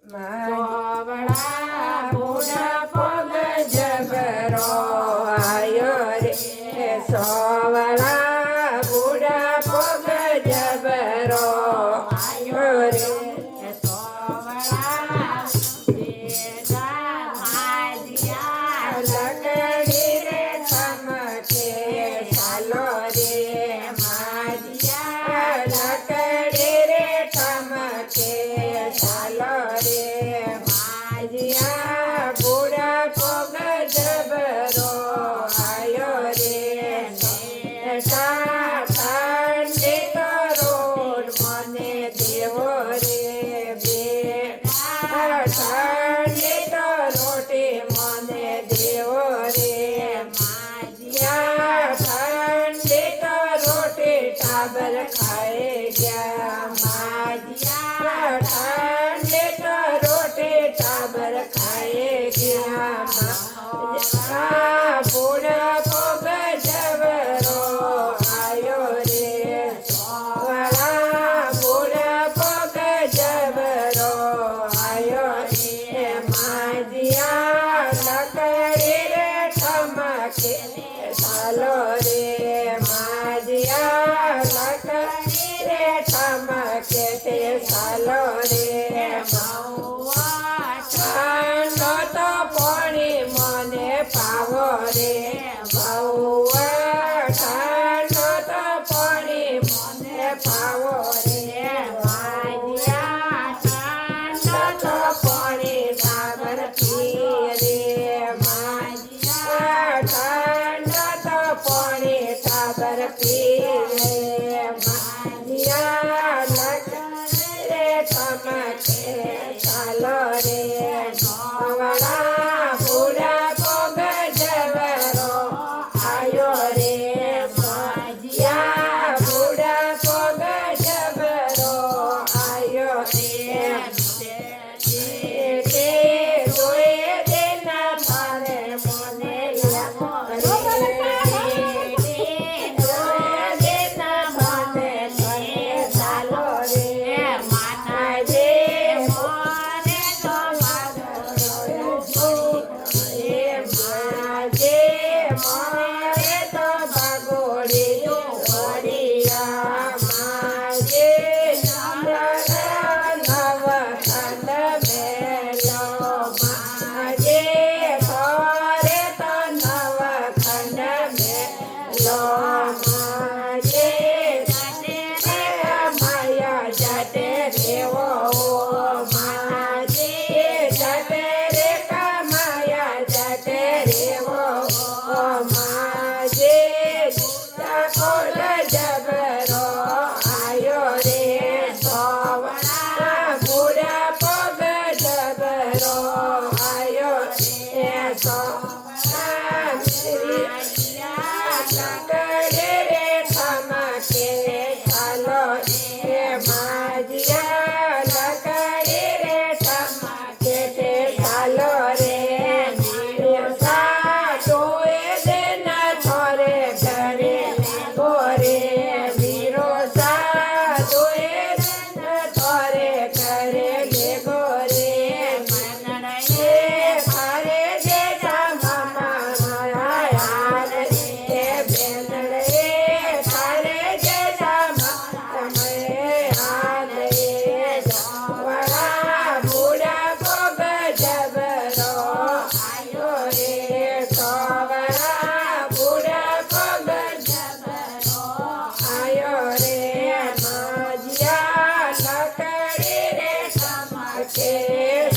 સોવડા બુડા પગ જબરો આયો રે સોવડા બુડા પગ જબરો આયો રે टाबर खाए गया माजिया ठंडे तो रोटी टाबर खाए गया बूढ़ा पग जबरो आयो रे सोवड़ा बूढ़ा पग जबरो आयो रे माजिया लकड़ी रे ठमके सालो रे माजिया ठमके ते सालो रे ઠંડો તો પાણી મને પાવો રે બહુઆ ઠંડો તો પાણી મને પાવો રે મારિયા ઠંડો તો પાણી સાગર પીએ રે મારિયા ઠંડો તો પાણી સાગર પીએ ચાલો રે સોવડા બુડા પગ જબરો આયો રે માજીયા બુડા પગ જબરો આયો રે તે જોયે દેના તારે મને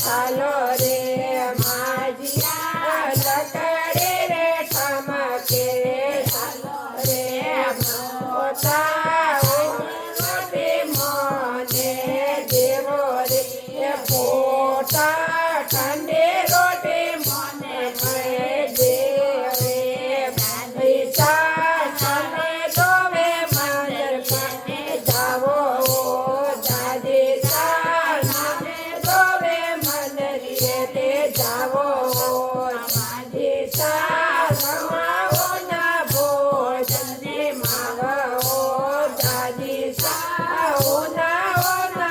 ચાલો રે માજીયા લકડી રે ઠમકે ચાલો રે પોતા રોટી મને દેવો રે પોતા ઠંડી રોટી મને દે રે પૈસા તમે દોવે મંદર કાને જાવો દાદી જાવો માજી સામાવો ના ભોજન માવો દાદી સાઓ ના